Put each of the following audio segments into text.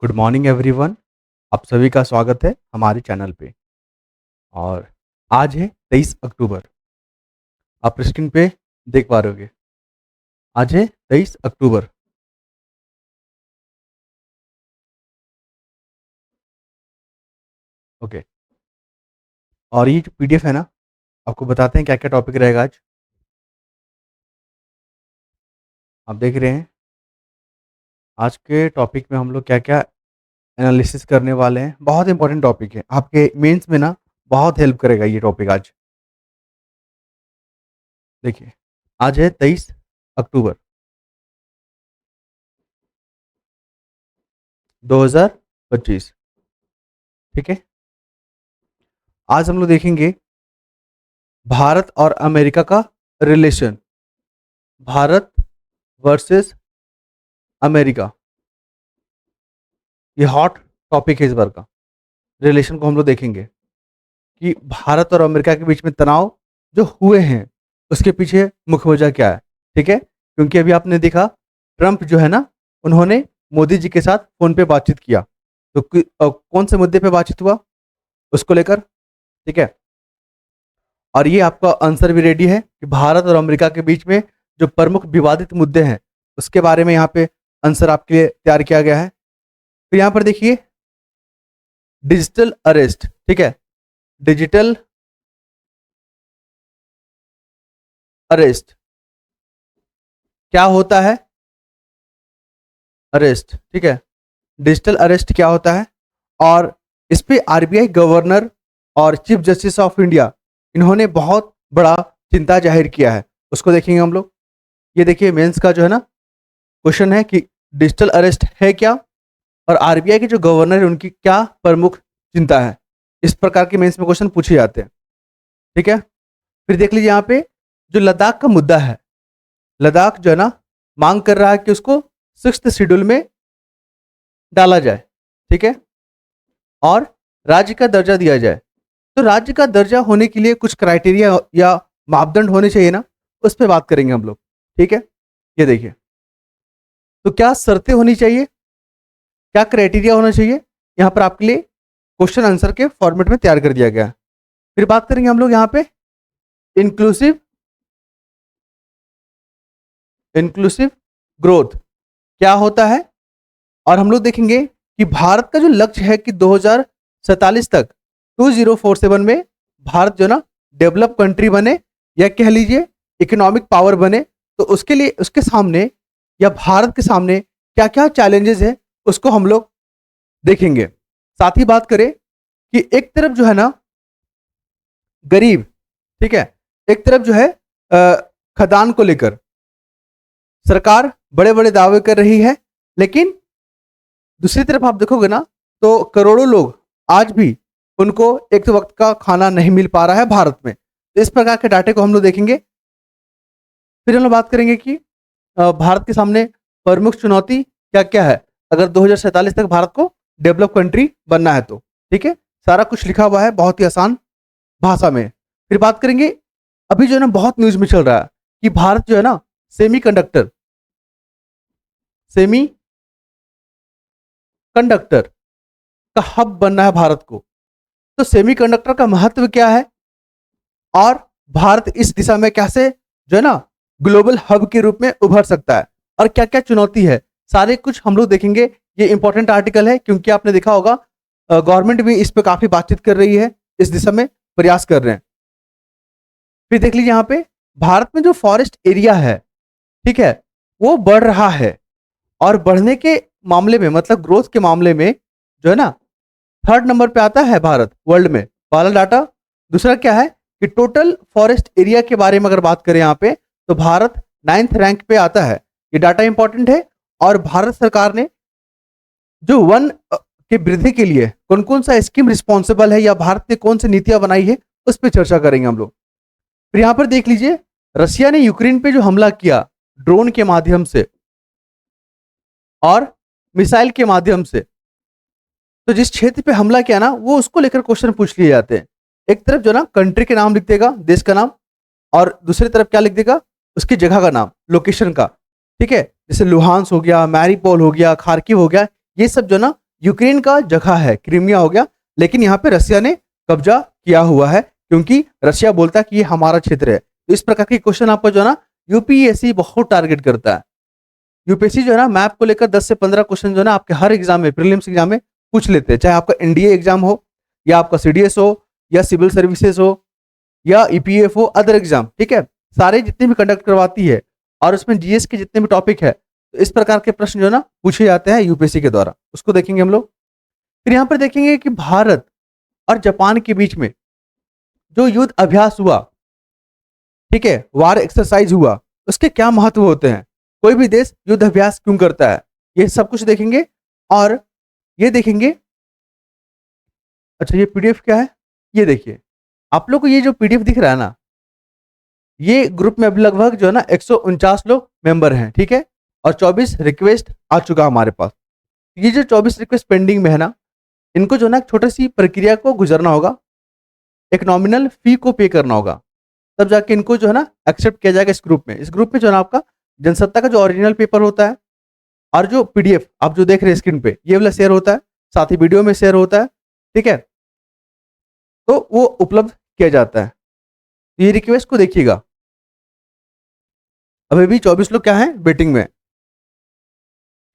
Good morning everyone. आप सभी का स्वागत है हमारे चैनल पे। और आज है 23 अक्टूबर। आप स्क्रीन पे देख पा रहे होगे। आज है 23 अक्टूबर। ओके। और ये जो पीडीएफ है ना, आपको बताते हैं क्या क्या टॉपिक रहेगा आज। आप देख रहे हैं आज के टॉपिक में हम लोग क्या क्या एनालिसिस करने वाले हैं। बहुत इंपॉर्टेंट टॉपिक है, आपके मेंस में ना बहुत हेल्प करेगा ये टॉपिक आज। देखिए, आज है 23 अक्टूबर 2025। ठीक है। आज हम लोग देखेंगे भारत और अमेरिका का रिलेशन। भारत वर्सेस अमेरिका, ये हॉट टॉपिक है इस बार का। रिलेशन को हम लोग देखेंगे कि भारत और अमेरिका के बीच में तनाव जो हुए हैं उसके पीछे मुख्य वजह क्या है। ठीक है, क्योंकि अभी आपने देखा ट्रंप जो है ना, उन्होंने मोदी जी के साथ फोन पे बातचीत किया। तो कौन से मुद्दे पे बातचीत हुआ उसको लेकर। ठीक है, और ये आपका आंसर भी रेडी है कि भारत और अमेरिका के बीच में जो प्रमुख विवादित मुद्दे हैं उसके बारे में यहाँ पे आंसर आपके लिए तैयार किया गया है। तो यहाँ पर देखिए, डिजिटल अरेस्ट। ठीक है, डिजिटल अरेस्ट क्या होता है। अरेस्ट, ठीक है, डिजिटल अरेस्ट क्या होता है। और इस पे आरबीआई गवर्नर और चीफ जस्टिस ऑफ इंडिया, इन्होंने बहुत बड़ा चिंता जाहिर किया है। उसको देखेंगे हम लोग। ये देखिए, मेंस का जो है ना क्वेश्चन है कि डिजिटल अरेस्ट है क्या, और आरबीआई के जो गवर्नर है उनकी क्या प्रमुख चिंता है। इस प्रकार के मेंस में क्वेश्चन पूछे जाते हैं। ठीक है, फिर देख लीजिए यहाँ पे जो लद्दाख का मुद्दा है। लद्दाख जो है ना मांग कर रहा है कि उसको 6th शेड्यूल में डाला जाए। ठीक है, और राज्य का दर्जा दिया जाए। तो राज्य का दर्जा होने के लिए कुछ क्राइटेरिया या मापदंड होने चाहिए ना, उस पर बात करेंगे हम लोग। ठीक है, ये देखिए, तो क्या शर्तें होनी चाहिए, क्या क्राइटेरिया होना चाहिए, यहाँ पर आपके लिए क्वेश्चन आंसर के फॉर्मेट में तैयार कर दिया गया है। फिर बात करेंगे हम लोग यहाँ पे इंक्लूसिव इंक्लूसिव ग्रोथ क्या होता है। और हम लोग देखेंगे कि भारत का जो लक्ष्य है कि 2047 तक 2047 में भारत जो ना डेवलप कंट्री बने, या कह लीजिए इकोनॉमिक पावर बने। तो उसके लिए उसके सामने या भारत के सामने क्या क्या चैलेंजेस है उसको हम लोग देखेंगे। साथ ही बात करें कि एक तरफ जो है ना गरीब, ठीक है, एक तरफ जो है खदान को लेकर सरकार बड़े बड़े दावे कर रही है, लेकिन दूसरी तरफ आप देखोगे ना तो करोड़ों लोग आज भी उनको एक वक्त का खाना नहीं मिल पा रहा है भारत में। तो इस प्रकार के डाटे को हम लोग देखेंगे। फिर हम लोग बात करेंगे कि भारत के सामने प्रमुख चुनौती क्या क्या है अगर 2047 तक भारत को डेवलप कंट्री बनना है तो। ठीक है, सारा कुछ लिखा हुआ है बहुत ही आसान भाषा में। फिर बात करेंगे, अभी जो है ना बहुत न्यूज में चल रहा है कि भारत जो है ना सेमी कंडक्टर का हब बनना है भारत को। तो सेमीकंडक्टर का महत्व क्या है, और भारत इस दिशा में कैसे जो है ना ग्लोबल हब के रूप में उभर सकता है, और क्या क्या चुनौती है, सारे कुछ हम लोग देखेंगे। ये इंपॉर्टेंट आर्टिकल है क्योंकि आपने देखा होगा गवर्नमेंट भी इस पे काफी बातचीत कर रही है, इस दिशा में प्रयास कर रहे हैं। फिर देख लीजिए यहाँ पे भारत में जो फॉरेस्ट एरिया है, ठीक है, वो बढ़ रहा है। और बढ़ने के मामले में, मतलब ग्रोथ के मामले में जो है ना 3rd नंबर पे आता है भारत वर्ल्ड में, पहला डाटा। दूसरा क्या है कि टोटल फॉरेस्ट एरिया के बारे में अगर बात करें यहाँ पे, तो भारत 9th रैंक पे आता है। ये डाटा इंपॉर्टेंट है। और भारत सरकार ने जो वन के वृद्धि के लिए कौन कौन सा स्कीम रिस्पॉन्सिबल है, या भारत ने कौन सी नीतियां बनाई है, उस पर चर्चा करेंगे हम लोग। फिर यहाँ पर देख लीजिए, रशिया ने यूक्रेन पे जो हमला किया ड्रोन के माध्यम से और मिसाइल के माध्यम से, तो जिस क्षेत्र पे हमला किया ना वो उसको लेकर क्वेश्चन पूछ लिए जाते हैं। एक तरफ जो ना कंट्री के नाम लिख देगा, देश का नाम, और दूसरी तरफ क्या लिख देगा, उसकी जगह का नाम, लोकेशन का। ठीक है, जैसे लुहांस हो गया, मैरीपोल हो गया, खार्किव हो गया, ये सब जो ना यूक्रेन का जगह है, क्रीमिया हो गया, लेकिन यहाँ पे रसिया ने कब्जा किया हुआ है क्योंकि रशिया बोलता है कि ये हमारा क्षेत्र है। तो इस प्रकार के क्वेश्चन आपको जो है ना यूपीएससी बहुत टारगेट करता है। यूपीएससी जो है ना मैप को लेकर 10 से 15 क्वेश्चन जो है ना आपके हर एग्जाम में, प्रीलिम्स एग्जाम में पूछ लेते हैं, चाहे आपका एनडीए एग्जाम हो या आपका सीडीएस हो या सिविल सर्विसेज हो या ईपीएफ हो, अदर एग्जाम, ठीक है, सारे जितने भी कंडक्ट करवाती है और उसमें जीएस के जितने भी टॉपिक है, तो इस प्रकार के प्रश्न जो है ना पूछे जाते हैं यूपीएससी के द्वारा, उसको देखेंगे हम लोग। फिर यहाँ पर देखेंगे कि भारत और जापान के बीच में जो युद्ध अभ्यास हुआ, ठीक है, वार एक्सरसाइज हुआ, उसके क्या महत्व होते हैं, कोई भी देश युद्ध अभ्यास क्यों करता है, ये सब कुछ देखेंगे। और ये देखेंगे, अच्छा ये पीडीएफ क्या है, ये देखिए आप लोग को ये जो पीडीएफ दिख रहा है ना, ये ग्रुप में अभी लगभग जो है ना 149 लोग मेंबर हैं, ठीक है, और 24 रिक्वेस्ट आ चुका हमारे पास। ये जो 24 रिक्वेस्ट पेंडिंग में है ना, इनको जो है ना एक छोटी सी प्रक्रिया को गुजरना होगा, एक नॉमिनल फी को पे करना होगा, तब जाके इनको जो है ना एक्सेप्ट किया जाएगा इस ग्रुप में। इस ग्रुप में जो है ना आपका जनसत्ता का जो ओरिजिनल पेपर होता है और जो पीडीएफ आप जो देख रहे हैं स्क्रीन पे, ये वाला शेयर होता है, साथ ही वीडियो में शेयर होता है, ठीक है, तो वो उपलब्ध किया जाता है। ये रिक्वेस्ट को देखिएगा, अभी भी 24 लोग क्या है वेटिंग में।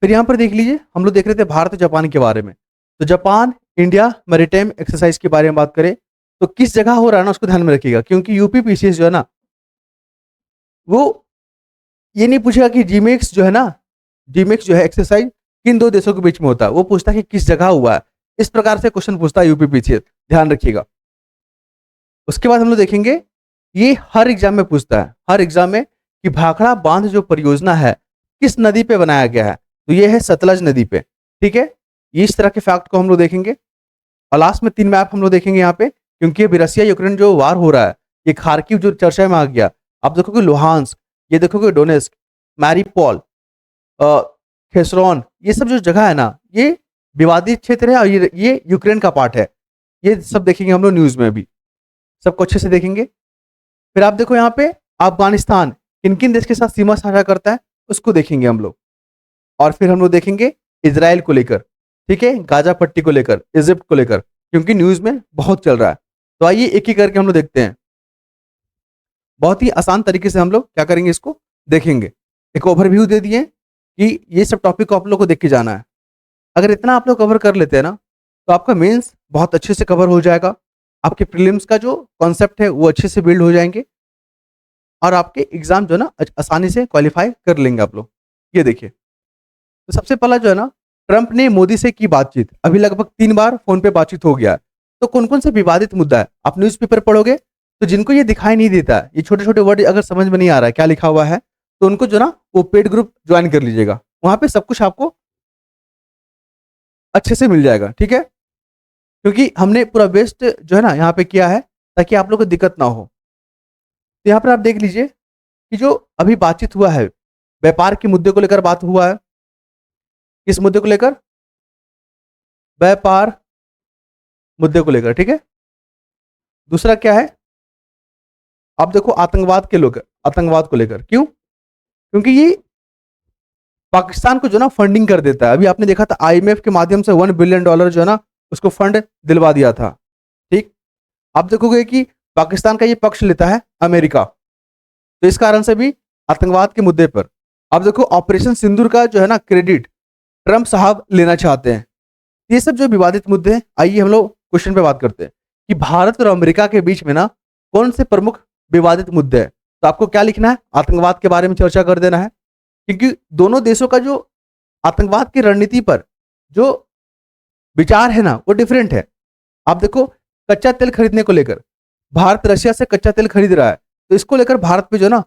फिर यहाँ पर देख लीजिए, हम लोग देख रहे थे भारत और जापान के बारे में, तो जापान इंडिया मैरीटाइम एक्सरसाइज के बारे में बात करें तो किस जगह हो रहा है ना, उसको ध्यान में रखिएगा, क्योंकि यूपी पीसीएस जो है ना वो ये नहीं पूछेगा कि जीमेक्स जो है ना, जीमेक्स जो है एक्सरसाइज किन दो देशों के बीच में होता है, वो पूछता है कि किस जगह हुआ है। इस प्रकार से क्वेश्चन पूछता है यूपी पीसीएस, ध्यान रखिएगा। उसके बाद हम लोग देखेंगे, ये हर एग्जाम में पूछता है, हर एग्जाम में, कि भाखड़ा बांध जो परियोजना है किस नदी पे बनाया गया है, तो ये है सतलज नदी पे, ठीक है। इस तरह के फैक्ट को हम लोग देखेंगे और लास्ट में 3 मैप हम लोग देखेंगे यहाँ पे, क्योंकि अभी रसिया यूक्रेन जो वार हो रहा है, ये खार्किव जो चर्चा में आ गया, आप देखोगे लुहांस्क, ये देखोगे डोनेस्क, मैरीपोल, खेसरॉन, ये सब जो जगह है ना, ये विवादित क्षेत्र है और ये यूक्रेन का पार्ट है। ये सब देखेंगे हम लोग न्यूज में भी, सबको अच्छे से देखेंगे। फिर आप देखो यहाँ पे अफगानिस्तान किन किन देश के साथ सीमा साझा करता है, उसको देखेंगे हम लोग। और फिर हम लोग देखेंगे इजराइल को लेकर, ठीक है, गाजा पट्टी को लेकर, इजिप्ट को लेकर, क्योंकि न्यूज में बहुत चल रहा है। तो आइए एक ही करके हम लोग देखते हैं, बहुत ही आसान तरीके से हम लोग क्या करेंगे, इसको देखेंगे। एक ओवरव्यू दे दिए कि ये सब टॉपिक को आप लोग को देख के जाना है। अगर इतना आप लोग कवर कर लेते हैं ना, तो आपका मेंस बहुत अच्छे से कवर हो जाएगा, आपके प्रीलिम्स का जो कॉन्सेप्ट है वो अच्छे से बिल्ड हो जाएंगे और आपके एग्जाम जो है ना आसानी से क्वालिफाई कर लेंगे आप लोग। ये देखिए, तो सबसे पहला जो है ना, ट्रंप ने मोदी से की बातचीत, अभी लगभग 3 बार फोन पे बातचीत हो गया है। तो कौन कौन से विवादित मुद्दा है, आप न्यूज़पेपर पढ़ोगे तो जिनको ये दिखाई नहीं देता है, ये छोटे छोटे वर्ड अगर समझ में नहीं आ रहा है क्या लिखा हुआ है, तो उनको जो ना वो पेड ग्रुप ज्वाइन कर लीजिएगा, वहां पे सब कुछ आपको अच्छे से मिल जाएगा, ठीक है। क्योंकि हमने पूरा बेस्ट जो है ना यहाँ पे किया है ताकि आप लोग को दिक्कत ना हो। तो यहाँ पर आप देख लीजिए कि जो अभी बातचीत हुआ है, व्यापार के मुद्दे को लेकर बात हुआ है, किस मुद्दे को लेकर, व्यापार मुद्दे को लेकर, ठीक है। दूसरा क्या है, आप देखो आतंकवाद के लोग, आतंकवाद को लेकर, क्यों, क्योंकि ये पाकिस्तान को जो ना फंडिंग कर देता है। अभी आपने देखा था आईएमएफ के माध्यम से $1 बिलियन जो है ना उसको फंड दिलवा दिया था, ठीक। आप देखोगे कि पाकिस्तान का ये पक्ष लेता है अमेरिका, तो इस कारण से भी आतंकवाद के मुद्दे पर आप देखो ऑपरेशन सिंदूर का जो है ना क्रेडिट ट्रंप साहब लेना चाहते हैं। ये सब जो विवादित मुद्दे हैं, आइए हम लोग क्वेश्चन पे बात करते हैं कि भारत और अमेरिका के बीच में ना कौन से प्रमुख विवादित मुद्दे हैं। तो आपको क्या लिखना है, आतंकवाद के बारे में चर्चा कर देना है, क्योंकि दोनों देशों का जो आतंकवाद की रणनीति पर जो विचार है ना वो डिफरेंट है। आप देखो कच्चा तेल खरीदने को लेकर, भारत रशिया से कच्चा तेल खरीद रहा है, तो इसको लेकर भारत पे जो ना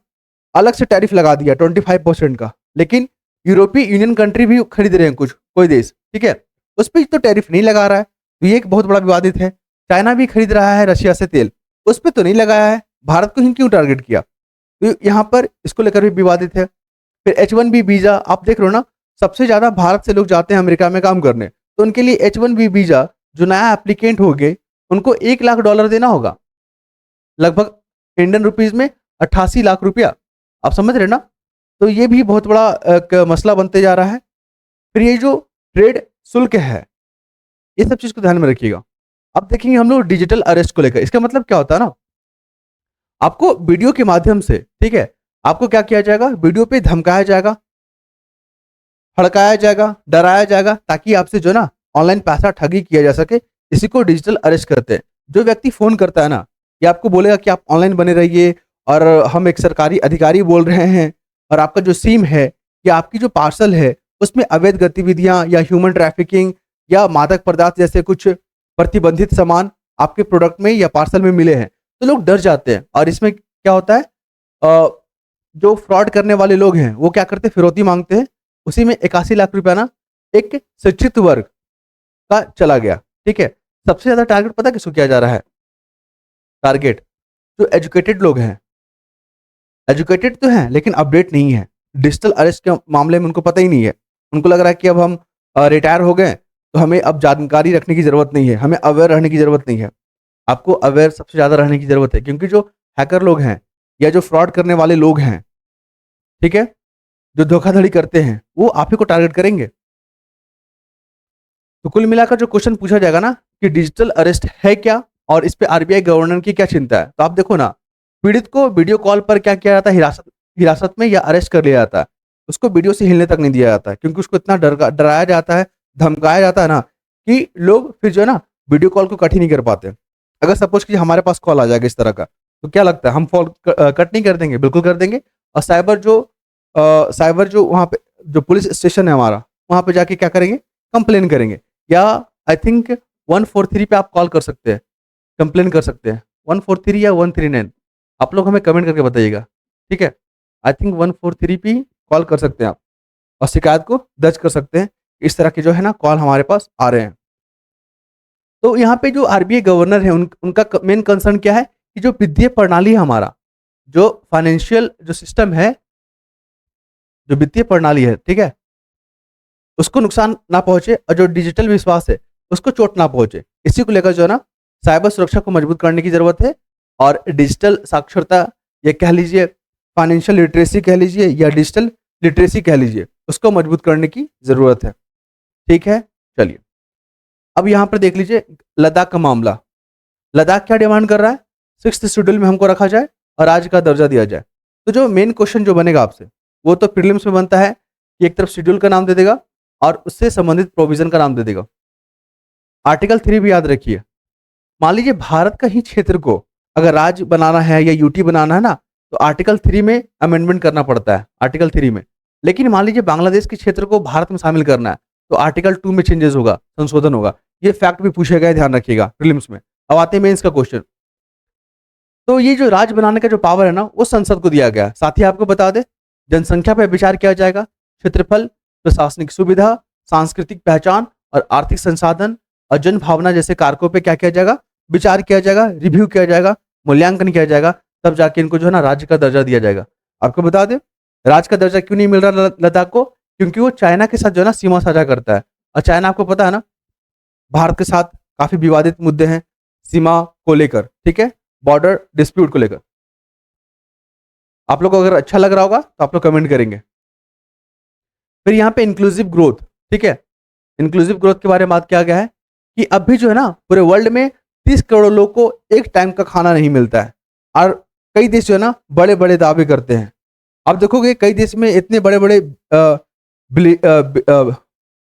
अलग से टैरिफ लगा दिया 25% का, लेकिन यूरोपीय यूनियन कंट्री भी खरीद रहे हैं कुछ, कोई देश, ठीक है, उस पर तो टैरिफ नहीं लगा रहा है, तो ये एक बहुत बड़ा विवादित है। चाइना भी खरीद रहा है रशिया से तेल, उस पर तो नहीं लगाया है, भारत को ही क्यों टारगेट किया, तो यहाँ पर इसको लेकर भी विवादित है। फिर H1B वीजा, आप देख रहे हो ना, सबसे ज्यादा भारत से लोग जाते हैं अमेरिका में काम करने, तो उनके लिए H1B वीजा जो नया एप्लीकेंट हो गए उनको $1 लाख देना होगा, लगभग इंडियन रुपीज में 88 लाख रुपया, आप समझ रहे ना। तो ये भी बहुत बड़ा एक मसला बनते जा रहा है। फिर ये जो ट्रेड शुल्क है, ये सब चीज को ध्यान में रखिएगा। अब देखेंगे हम लोग डिजिटल अरेस्ट को लेकर। इसका मतलब क्या होता है ना, आपको वीडियो के माध्यम से, ठीक है, आपको क्या किया जाएगा, वीडियो पे धमकाया जाएगा, भड़काया जाएगा, डराया जाएगा, ताकि आपसे जो ना ऑनलाइन पैसा ठगी किया जा सके। इसी को डिजिटल अरेस्ट करते हैं। जो व्यक्ति फोन करता है ना, ये आपको बोलेगा कि आप ऑनलाइन बने रहिए और हम एक सरकारी अधिकारी बोल रहे हैं, और आपका जो सिम है या आपकी जो पार्सल है उसमें अवैध गतिविधियां या ह्यूमन ट्रैफिकिंग या मादक पदार्थ जैसे कुछ प्रतिबंधित सामान आपके प्रोडक्ट में या पार्सल में मिले हैं, तो लोग डर जाते हैं। और इसमें क्या होता है, जो फ्रॉड करने वाले लोग हैं वो क्या करते हैं, फिरौती मांगते हैं। उसी में 81 लाख रुपया ना एक शिक्षित वर्ग का चला गया। ठीक है, सबसे ज्यादा टारगेट पता किसको किया जा रहा है, टारगेट जो एजुकेटेड लोग हैं। एजुकेटेड तो हैं लेकिन अपडेट नहीं है, डिजिटल अरेस्ट के मामले में उनको पता ही नहीं है। उनको लग रहा है कि अब हम रिटायर हो गए तो हमें अब जानकारी रखने की जरूरत नहीं है, हमें अवेयर रहने की जरूरत नहीं है। आपको अवेयर सबसे ज्यादा रहने की जरूरत है, क्योंकि जो हैकर लोग हैं या जो फ्रॉड करने वाले लोग हैं, ठीक है, जो धोखाधड़ी करते हैं, वो आप ही को टारगेट करेंगे। तो कुल मिलाकर जो क्वेश्चन पूछा जाएगा ना कि डिजिटल अरेस्ट है क्या और इस पे आरबीआई गवर्नर की क्या चिंता है, तो आप देखो ना, पीड़ित को वीडियो कॉल पर क्या किया जाता है, हिरासत में या अरेस्ट कर लिया जाता है। उसको वीडियो से हिलने तक नहीं दिया जाता है, क्योंकि उसको इतना डराया जाता है, धमकाया जाता है ना, कि लोग फिर जो है ना वीडियो कॉल को कट ही नहीं कर पाते। अगर सपोज कि हमारे पास कॉल आ जाएगा इस तरह का, तो क्या लगता है हम फोन कट नहीं कर देंगे? बिल्कुल कर देंगे। और साइबर जो वहाँ पे जो पुलिस स्टेशन है हमारा, वहाँ पे जाके क्या करेंगे, कंप्लेन करेंगे। या आई थिंक 143 पे आप कॉल कर सकते हैं, कंप्लेन कर सकते हैं, 143 या 139, आप लोग हमें कमेंट करके बताइएगा। ठीक है, आई थिंक 143 पे कॉल कर सकते हैं आप और शिकायत को दर्ज कर सकते हैं। इस तरह के जो है ना कॉल हमारे पास आ रहे हैं। तो यहाँ पे जो आरबीआई गवर्नर है उनका मेन कंसर्न क्या है कि जो वित्तीय प्रणाली है हमारा, जो फाइनेंशियल जो सिस्टम है, जो वित्तीय प्रणाली है, ठीक है, उसको नुकसान ना पहुंचे और जो डिजिटल विश्वास है उसको चोट ना पहुंचे। इसी को लेकर जो है ना साइबर सुरक्षा को मजबूत करने की जरूरत है। और डिजिटल साक्षरता, ये कह लीजिए फाइनेंशियल लिटरेसी कह लीजिए या डिजिटल लिटरेसी कह लीजिए, उसको मजबूत करने की जरूरत है। ठीक है, चलिए अब यहाँ पर देख लीजिए लद्दाख का मामला। लद्दाख क्या डिमांड कर रहा है, 6th शेड्यूल में हमको रखा जाए और राज्य का दर्जा दिया जाए। तो जो मेन क्वेश्चन जो बनेगा आपसे, वो तो प्रीलिम्स में बनता है कि एक तरफ शेड्यूल का नाम दे देगा और उससे संबंधित प्रोविजन का नाम दे देगा। आर्टिकल 3 भी याद रखिए। मान लीजिए भारत का ही क्षेत्र को अगर राज्य बनाना है या यूटी बनाना है ना, तो आर्टिकल 3 में अमेंडमेंट करना पड़ता है, आर्टिकल 3 में। लेकिन मान लीजिए बांग्लादेश के क्षेत्र को भारत में शामिल करना है, तो आर्टिकल 2 में चेंजेस होगा, संशोधन होगा। ये फैक्ट भी पूछे गए, ध्यान रखिएगा प्रीलिम्स में। अब आते हैं मेंस का क्वेश्चन। तो ये जो राज्य बनाने का जो पावर है ना, वो संसद को दिया गया है। साथ ही आपको बता दें, जनसंख्या पर विचार किया जाएगा, क्षेत्रफल, प्रशासनिक सुविधा, सांस्कृतिक पहचान और आर्थिक संसाधन और जन भावना जैसे कारकों पे क्या किया जाएगा, विचार किया जाएगा, रिव्यू किया जाएगा, मूल्यांकन किया जाएगा, तब जाके इनको जो है ना राज्य का दर्जा दिया जाएगा। आपको बता दें राज्य का दर्जा क्यों नहीं मिल रहा लद्दाख को, क्योंकि वो चाइना के साथ जो है ना सीमा साझा करता है। और चाइना आपको पता है ना भारत के साथ काफी विवादित मुद्दे हैं सीमा को लेकर, ठीक है, बॉर्डर डिस्प्यूट को लेकर। आप लोग को अगर अच्छा लग रहा होगा तो आप लोग कमेंट करेंगे। फिर यहाँ पे इंक्लूसिव ग्रोथ, ठीक है, इंक्लूसिव ग्रोथ के बारे में बात किया गया है कि अब भी जो है ना पूरे वर्ल्ड में 30 करोड़ लोग को एक टाइम का खाना नहीं मिलता है। और कई देश जो है ना बड़े बड़े दावे करते हैं। आप देखोगे कई देश में इतने बड़े बड़े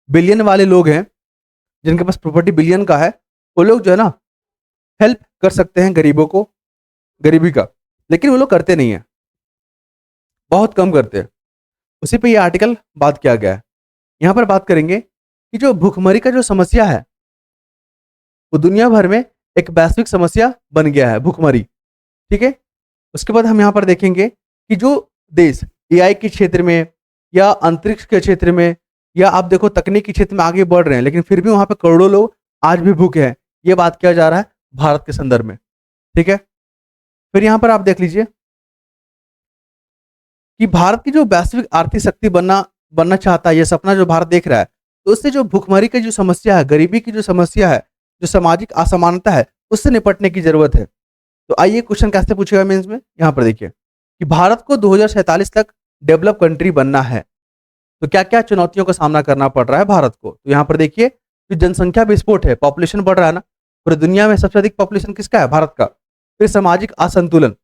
बिलियन वाले लोग हैं, जिनके पास प्रॉपर्टी बिलियन का है, वो लोग जो है ना हेल्प कर सकते हैं गरीबों को, गरीबी का, लेकिन वो लोग करते नहीं है, बहुत कम करते हैं। उसी पे ये आर्टिकल बात किया गया है। यहाँ पर बात करेंगे कि जो भूखमरी का जो समस्या है, वो दुनिया भर में एक वैश्विक समस्या बन गया है, भूखमरी। ठीक है, उसके बाद हम यहाँ पर देखेंगे कि जो देश एआई के क्षेत्र में या अंतरिक्ष के क्षेत्र में या आप देखो तकनीक के क्षेत्र में आगे बढ़ रहे हैं, लेकिन फिर भी वहां पे करोड़ों लोग आज भी भूखे हैं, ये बात किया जा रहा है भारत के संदर्भ में। ठीक है, फिर यहाँ पर आप देख लीजिए कि भारत की जो वैश्विक आर्थिक शक्ति बनना चाहता है, ये सपना जो भारत देख रहा है, तो उससे जो भूखमरी की जो समस्या है, गरीबी की जो समस्या है, जो सामाजिक असमानता है, उससे निपटने की जरूरत है। तो आइए क्वेश्चन कैसे पूछेगा मेंस में, यहाँ पर देखिए कि भारत को 2047 तक डेवलप कंट्री बनना है, तो क्या क्या चुनौतियों का सामना करना पड़ रहा है भारत को। तो यहाँ पर देखिए जो जनसंख्या विस्फोट है, पॉपुलेशन बढ़ रहा है ना, पूरी दुनिया में सबसे अधिक पॉपुलेशन किसका है? भारत का। फिर सामाजिक असंतुलन,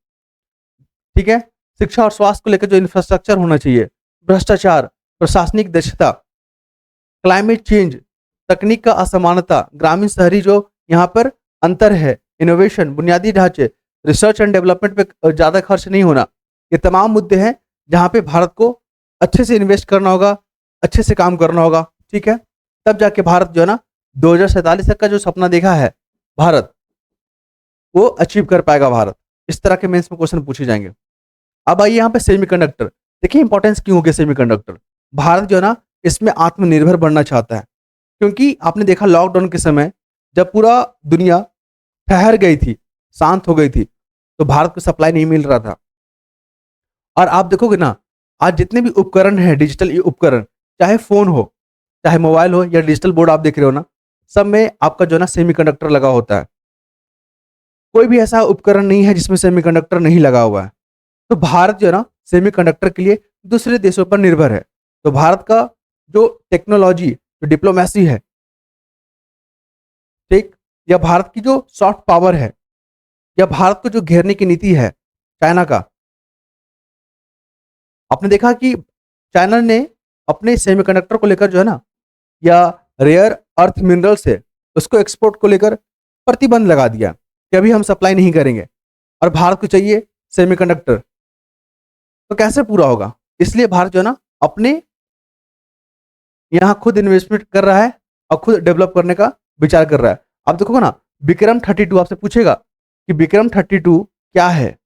ठीक है, शिक्षा और स्वास्थ्य को लेकर जो इंफ्रास्ट्रक्चर होना चाहिए, भ्रष्टाचार, प्रशासनिक दक्षता, क्लाइमेट चेंज, तकनीक का असमानता, ग्रामीण शहरी जो यहाँ पर अंतर है, इनोवेशन, बुनियादी ढांचे, रिसर्च एंड डेवलपमेंट पे ज्यादा खर्च नहीं होना, ये तमाम मुद्दे हैं जहां पे भारत को अच्छे से इन्वेस्ट करना होगा, अच्छे से काम करना होगा, ठीक है। तब जाके भारत जो है ना 2047 तक का जो सपना देखा है भारत, वो अचीव कर पाएगा भारत। इस तरह के मेंस में क्वेश्चन पूछे जाएंगे। अब आइए यहाँ पे सेमीकंडक्टर, देखिए इंपॉर्टेंस क्यों हो गया सेमीकंडक्टर। भारत जो है ना इसमें आत्मनिर्भर बनना चाहता है, क्योंकि आपने देखा लॉकडाउन के समय जब पूरा दुनिया ठहर गई थी, शांत हो गई थी, तो भारत को सप्लाई नहीं मिल रहा था। और आप देखोगे ना, आज जितने भी उपकरण हैं, डिजिटल उपकरण, चाहे फोन हो, चाहे मोबाइल हो या डिजिटल बोर्ड आप देख रहे हो ना, सब में आपका जो है ना सेमीकंडक्टर लगा होता है। कोई भी ऐसा उपकरण नहीं है जिसमें सेमीकंडक्टर नहीं लगा हुआ है। तो भारत जो है ना सेमीकंडक्टर के लिए दूसरे देशों पर निर्भर है। तो भारत का जो टेक्नोलॉजी, जो डिप्लोमेसी है, ठीक, या भारत की जो सॉफ्ट पावर है, या भारत को जो घेरने की नीति है चाइना का, आपने देखा कि चाइना ने अपने सेमीकंडक्टर को लेकर जो है ना, या रेयर अर्थ मिनरल से उसको एक्सपोर्ट को लेकर प्रतिबंध लगा दिया कि अभी हम सप्लाई नहीं करेंगे, और भारत को चाहिए सेमीकंडक्टर। तो कैसे पूरा होगा? इसलिए भारत जो है ना अपने यहाँ खुद इन्वेस्टमेंट कर रहा है और खुद डेवलप करने का विचार कर रहा है। आप देखोगे ना विक्रम 32 आपसे पूछेगा कि विक्रम 32 क्या है।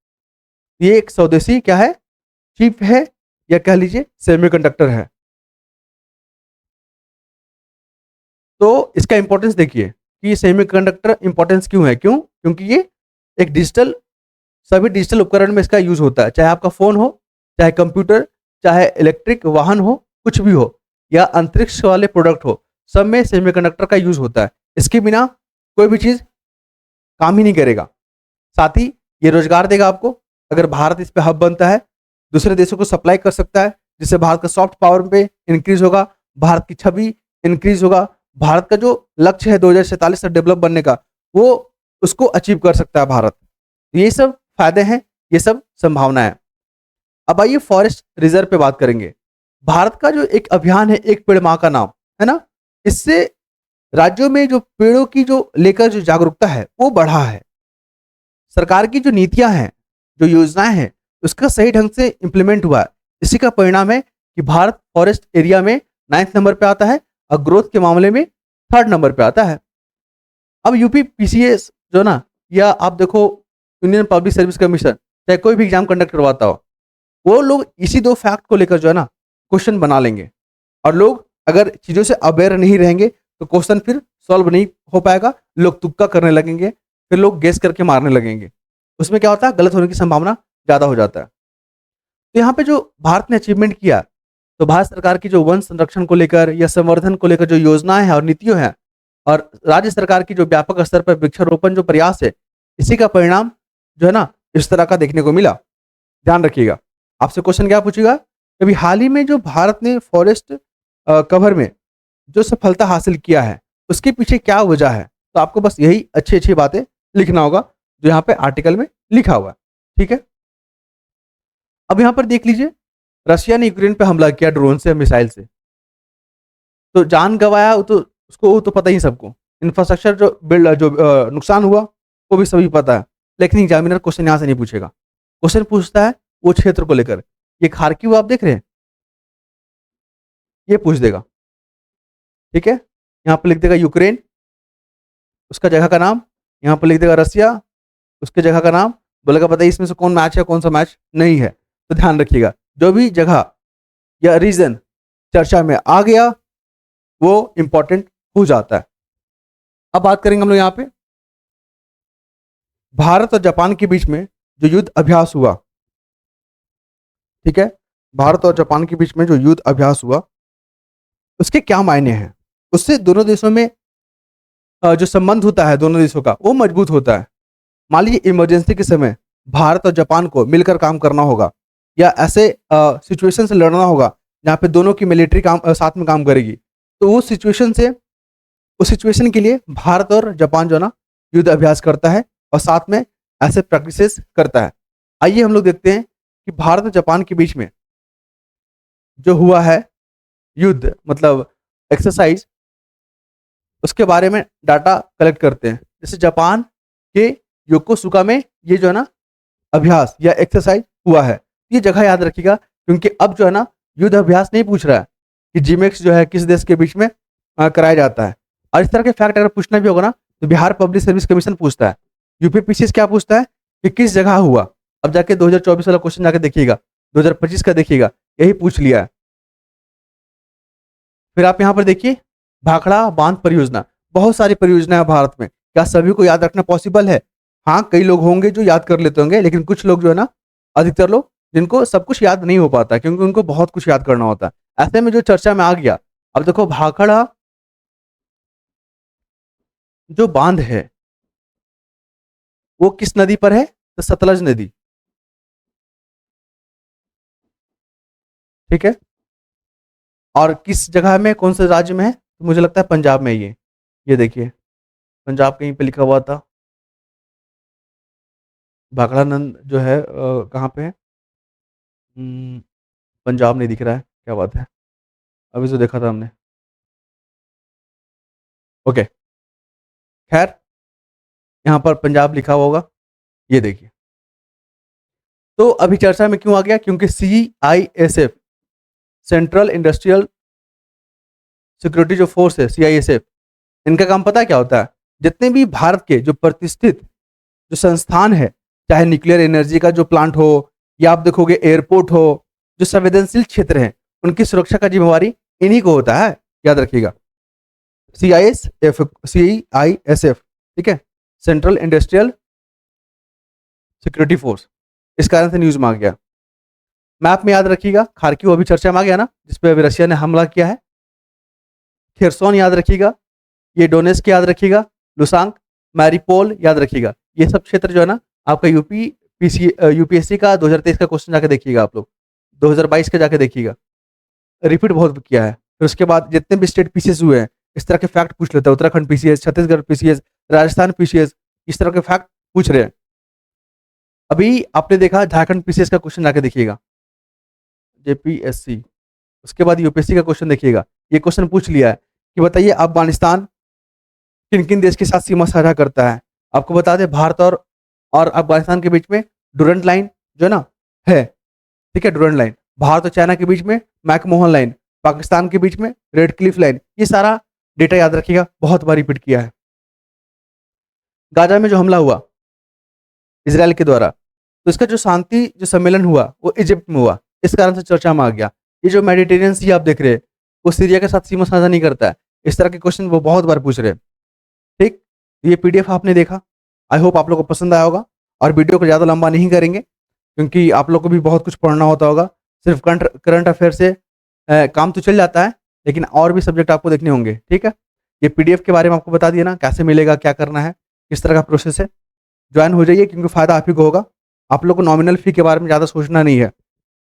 ये एक स्वदेशी क्या है, चिप है, या कह लीजिए सेमीकंडक्टर है। तो इसका इंपॉर्टेंस देखिए कि सेमीकंडक्टर इंपॉर्टेंस क्यों है, क्योंकि ये एक डिजिटल, सभी डिजिटल उपकरण में इसका यूज होता है, चाहे आपका फोन हो, चाहे कंप्यूटर, चाहे इलेक्ट्रिक वाहन हो, कुछ भी हो, या अंतरिक्ष वाले प्रोडक्ट हो, सब में सेमीकंडक्टर का यूज होता है। इसके बिना कोई भी चीज काम ही नहीं करेगा। साथ ही ये रोजगार देगा आपको, अगर भारत इस पे हब बनता है, दूसरे देशों को सप्लाई कर सकता है, जिससे भारत का सॉफ्ट पावर पे इंक्रीज होगा, भारत की छवि इंक्रीज होगा, भारत का जो लक्ष्य है 2047 तक डेवलप बनने का, वो उसको अचीव कर सकता है भारत। ये सब फायदे हैं, ये सब संभावना है। अब आइए फॉरेस्ट रिजर्व पे बात करेंगे। भारत का जो एक अभियान है, एक पेड़ मां का नाम, है ना, इससे राज्यों में जो पेड़ों की जो लेकर जो जागरूकता है वो बढ़ा है। सरकार की जो नीतियां हैं, जो योजनाएं हैं, उसका सही ढंग से इंप्लीमेंट हुआ है। इसी का परिणाम है कि भारत फॉरेस्ट एरिया में 9th नंबर पे आता है और ग्रोथ के मामले में 3rd नंबर पे आता है। अब यूपी पीसीएस जो ना, या आप देखो यूनियन पब्लिक सर्विस कमीशन, चाहे कोई भी एग्जाम कंडक्ट करवाता हो, वो लोग इसी 2 फैक्ट को लेकर जो है ना क्वेश्चन बना लेंगे, और लोग अगर चीजों से अवेयर नहीं रहेंगे तो क्वेश्चन फिर सॉल्व नहीं हो पाएगा, लोग तुक्का करने लगेंगे, फिर लोग गेस करके मारने लगेंगे। उसमें क्या होता है, गलत होने की संभावना ज्यादा हो जाता है। तो यहाँ पे जो भारत ने अचीवमेंट किया, तो भारत सरकार की जो वन संरक्षण को लेकर या संवर्धन को लेकर जो योजनाएं हैं और नीतियों हैं, और राज्य सरकार की जो व्यापक स्तर पर वृक्षारोपण जो प्रयास है, इसी का परिणाम जो है ना इस तरह का देखने को मिला। ध्यान रखिएगा। आपसे क्वेश्चन क्या पूछेगा, अभी हाल ही में जो भारत ने फॉरेस्ट कवर में जो सफलता हासिल किया है, उसके पीछे क्या वजह है। तो आपको बस यही अच्छी अच्छी बातें लिखना होगा जो यहाँ पे आर्टिकल में लिखा हुआ है, ठीक है। अब यहाँ पर देख लीजिए, रशिया ने यूक्रेन पे हमला किया ड्रोन से, मिसाइल से, तो जान गंवाया, तो उसको वो तो पता ही सबको। इंफ्रास्ट्रक्चर जो नुकसान हुआ वो भी सभी पता है। लेकिन एग्जामिनर क्वेश्चन यहाँ से नहीं पूछेगा, क्वेश्चन पूछता है वो क्षेत्र को लेकर। ये खार्किव आप देख रहे हैं, ये पूछ देगा, ठीक है। यहाँ पर लिख देगा यूक्रेन, उसका जगह का नाम, यहाँ पर लिख देगा रसिया, उसके जगह का नाम, बोलेगा बताइए इसमें से कौन मैच है, कौन सा मैच नहीं है। तो ध्यान रखिएगा, जो भी जगह या रीजन चर्चा में आ गया वो इंपॉर्टेंट हो जाता है। अब बात करेंगे हम लोग यहाँ पे भारत और जापान के बीच में जो युद्ध अभ्यास हुआ, ठीक है, भारत और जापान के बीच में जो युद्ध अभ्यास हुआ उसके क्या मायने हैं। उससे दोनों देशों में जो संबंध होता है दोनों देशों का वो मजबूत होता है। मान लीजिए इमरजेंसी के समय भारत और जापान को मिलकर काम करना होगा, या ऐसे सिचुएशन से लड़ना होगा जहाँ पे दोनों की मिलिट्री काम साथ में काम करेगी, तो उस सिचुएशन से उस सिचुएशन के लिए भारत और जापान जो है ना युद्ध अभ्यास करता है और साथ में ऐसे प्रैक्टिसेस करता है। आइए हम लोग देखते हैं कि भारत और जापान के बीच में जो हुआ है युद्ध मतलब एक्सरसाइज, उसके बारे में डाटा कलेक्ट करते हैं। जैसे जापान के योकोसुका में ये जो है ना अभ्यास या एक्सरसाइज हुआ है। ये जगह याद रखिएगा क्योंकि अब जो है ना युद्ध अभ्यास नहीं पूछ रहा है कि जिमेक्स जो है किस देश के बीच में कराया जाता है। और इस तरह के फैक्ट अगर पूछना भी होगा ना तो बिहार पब्लिक सर्विस कमीशन पूछता है। यूपीपीसीएस क्या पूछता है कि किस जगह हुआ। अब जाके 2024 वाला क्वेश्चन जाके देखिएगा, 2025 का देखिएगा, यही पूछ लिया है। फिर आप यहाँ पर देखिए भाखड़ा बांध परियोजना, बहुत सारी परियोजना है भारत में। क्या सभी को याद रखना पॉसिबल है? हाँ, कई लोग होंगे जो याद कर लेते होंगे, लेकिन कुछ लोग जो है ना, अधिकतर लोग जिनको सब कुछ याद नहीं हो पाता क्योंकि उनको बहुत कुछ याद करना होता है। ऐसे में जो चर्चा में आ गया, अब देखो भाखड़ा जो बांध है वो किस नदी पर है? तो सतलज नदी, ठीक है। और किस जगह में, कौन से राज्य में है? तो मुझे लगता है पंजाब में ये देखिए पंजाब कहीं पे लिखा हुआ था। भाखड़ा नंद जो है कहाँ पे है? पंजाब नहीं दिख रहा है, क्या बात है, अभी तो देखा था हमने। ओके, खैर यहाँ पर पंजाब लिखा हुआ होगा, ये देखिए। तो अभी चर्चा में क्यों आ गया? क्योंकि CISF, सेंट्रल इंडस्ट्रियल सिक्योरिटी जो फोर्स है CISF, इनका काम पता है क्या होता है? जितने भी भारत के जो प्रतिष्ठित जो संस्थान है, चाहे न्यूक्लियर एनर्जी का जो प्लांट हो या आप देखोगे एयरपोर्ट हो, जो संवेदनशील क्षेत्र हैं, उनकी सुरक्षा का जिम्मेवारी इन्हीं को होता है, याद रखिएगा। CISF, ठीक है, सेंट्रल इंडस्ट्रियल सिक्योरिटी फोर्स। इस कारण से न्यूज में आ गया। मैप में याद रखिएगा खार्किव अभी चर्चा में आ गया ना, जिसपे अभी रशिया ने हमला किया है। खेरसोन याद रखिएगा, ये डोनेस्क याद रखिएगा, लुसांक, मैरीपोल याद रखिएगा। ये सब क्षेत्र जो है ना आपका यूपीएससी का 2023 का क्वेश्चन जाके देखिएगा, आप लोग 2022 का जाके देखिएगा, रिपीट बहुत किया है। फिर उसके बाद जितने भी स्टेट पीसीएस हुए हैं इस तरह के फैक्ट पूछ लेता है। Uttarakhand PCS, Chhattisgarh PCS, Rajasthan PCS, इस तरह के फैक्ट पूछ रहे हैं। अभी आपने देखा झारखंड पीसीएस का क्वेश्चन जाके देखिएगा, जेपीएससी। उसके बाद यूपीएससी का क्वेश्चन देखिएगा, ये क्वेश्चन पूछ लिया है कि बताइए अफगानिस्तान किन किन देश के साथ सीमा साझा करता है। आपको बता दें भारत और अफगानिस्तान के बीच में डुरंट लाइन जो है ना है, ठीक है, डुरंट लाइन। भारत और चाइना के बीच में मैकमोहन लाइन, पाकिस्तान के बीच में रेड क्लिफ लाइन। ये सारा डेटा याद रखिएगा, बहुत बार रिपीट किया है। गाजा में जो हमला हुआ इजराइल के द्वारा, तो इसका जो शांति जो सम्मेलन हुआ वो इजिप्ट में हुआ, इस कारण से चर्चा में आ गया। ये जो मेडिटेरियन सी आप देख रहे हैं वो सीरिया के साथ सीमा साझा नहीं करता है। इस तरह के क्वेश्चन वो बहुत बार पूछ रहे हैं, ठीक। ये पीडीएफ आपने देखा, आई होप आप लोग को पसंद आया होगा। और वीडियो को ज़्यादा लंबा नहीं करेंगे क्योंकि आप लोग को भी बहुत कुछ पढ़ना होता होगा। सिर्फ करंट अफेयर से काम तो चल जाता है, लेकिन और भी सब्जेक्ट आपको देखने होंगे, ठीक है। ये पीडीएफ के बारे में आपको बता दिया ना, कैसे मिलेगा, क्या करना है, किस तरह का प्रोसेस है। ज्वाइन हो जाइए क्योंकि फ़ायदा आप ही को होगा। आप लोग को नॉमिनल फ़ी के बारे में ज़्यादा सोचना नहीं है,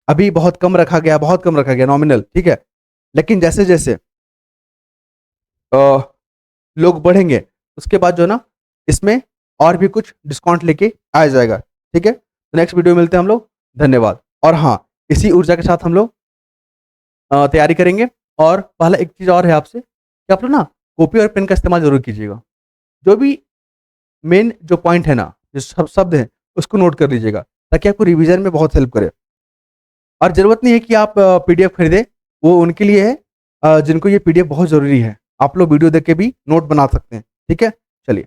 अभी बहुत कम रखा गया, बहुत कम रखा गया नॉमिनल, ठीक है। लेकिन जैसे जैसे लोग बढ़ेंगे उसके बाद जो है ना इसमें और भी कुछ डिस्काउंट लेके आ जाएगा, ठीक है। तो नेक्स्ट वीडियो मिलते हैं हम लोग, धन्यवाद। और हाँ, इसी ऊर्जा के साथ हम लोग तैयारी करेंगे। और पहला एक चीज़ और है आपसे कि आप लोग ना कॉपी और पेन का इस्तेमाल जरूर कीजिएगा। जो भी मेन जो पॉइंट है ना, जो शब्द हैं उसको नोट कर लीजिएगा ताकि आपको रिवीजन में बहुत हेल्प करे। और ज़रूरत नहीं है कि आप पीडीएफ खरीदें, वो उनके लिए है जिनको ये पीडीएफ बहुत ज़रूरी है। आप लोग वीडियो देख के भी नोट बना सकते हैं, ठीक है। चलिए।